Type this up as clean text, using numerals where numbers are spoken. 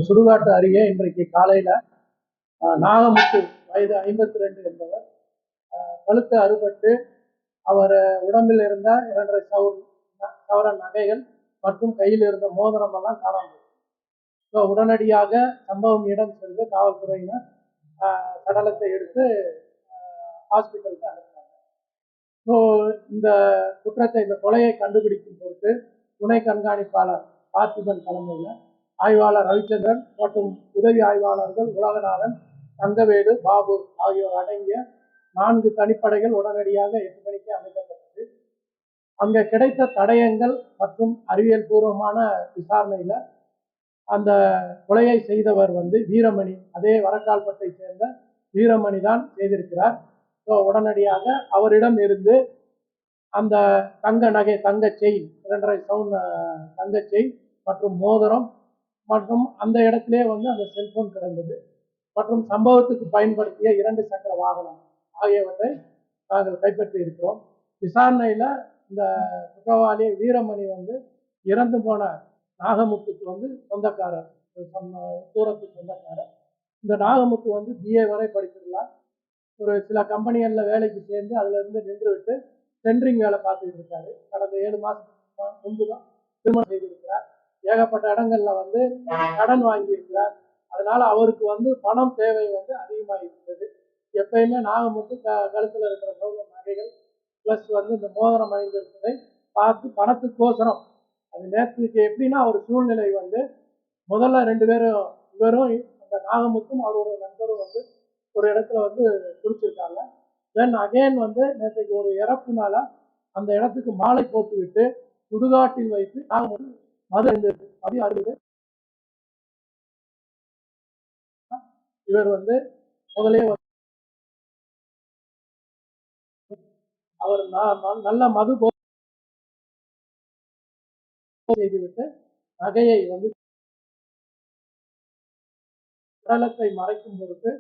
சுடுகாட்டு அருகே இன்றைக்கு காலையில் நாகமுத்து வயது 52 என்பவர் கழுத்து அறுபட்டு அவர் உடம்பில் இருந்த 2.5 சவரன் நகைகள் மற்றும் கையில் இருந்த மோதிரம் எல்லாம் காணாமல். ஸோ உடனடியாக சம்பவம் இடம் சென்று காவல்துறையினர் சடலத்தை எடுத்து ஹாஸ்பிட்டலுக்கு அனுப்பினாங்க. ஸோ இந்த குற்றத்தை, இந்த கொலையை கண்டுபிடிக்கும் பொருட்டு துணை கண்காணிப்பாளர் பார்த்திபன் தலைமையில் ஆய்வாளர் ரவிச்சந்திரன் மற்றும் உதவி ஆய்வாளர்கள் உலகநாதன், தங்கவேலு, பாபு ஆகியோர் அடங்கிய 4 தனிப்படைகள் உடனடியாக 8 மணிக்கு அமைக்கப்பட்டது. அங்கே கிடைத்த தடயங்கள் மற்றும் அறிவியல் பூர்வமான விசாரணையில் அந்த கொலையை செய்தவர் வீரமணி, அதே வரக்கால்பட்டை சேர்ந்த வீரமணி தான் செய்திருக்கிறார். ஸோ உடனடியாக அவரிடம் இருந்து அந்த தங்க நகை, தங்க செயின், 2.5 சவுன் தங்க செயின் மற்றும் மோதிரம் மற்றும் அந்த இடத்திலே அந்த செல்போன் கிடந்தது மற்றும் சம்பவத்துக்கு பயன்படுத்திய 2 சக்கர வாகனம் ஆகியவற்றை நாங்கள் கைப்பற்றி இருக்கிறோம். விசாரணையில் இந்த குற்றவாளி வீரமணி இறந்து போன நாகமுத்துக்கு சொந்தக்காரர், தூரத்துக்கு சொந்தக்காரர். இந்த நாகமுத்து BA வரை படிச்சிடலாம். ஒரு சில கம்பெனிகளில் வேலைக்கு சேர்ந்து அதிலிருந்து நின்று விட்டு சென்ட்ரிங் வேலை பார்த்துக்கிட்டு இருக்காரு. கடந்த 7 மாதத்துக்கு முன்பு தான் திருமணம் செய்திருக்கிறார். ஏகப்பட்ட இடங்கள்ல கடன் வாங்கியிருக்கிறார். அதனால அவருக்கு பணம் தேவை அதிகமாக இருக்கிறது. எப்பயுமே நாகமுத்து கழுத்தில் இருக்கிற நகைகள் பிளஸ் இந்த மோதிரம் அணிந்திருப்பதை பார்த்து பணத்துக்கோசரம், அது நேற்றுக்கு எப்படின்னா ஒரு சூழ்நிலை முதல்ல 2 பேரும், இவரும் அந்த நாகமுத்தும் அவருடைய நண்பரும் ஒரு இடத்துல குடிச்சிருக்காங்க. தென் அகைன் நேற்றுக்கு ஒரு இறப்புனால அந்த இடத்துக்கு மாலை போட்டு விட்டு சுடுகாட்டில் வைத்து நாகமுத்து மது அருந்தது. இவர் முதலே அவர் நல்ல மது செய்துவிட்டு நகையை உடலத்தை மறைக்கும் பொருட்டு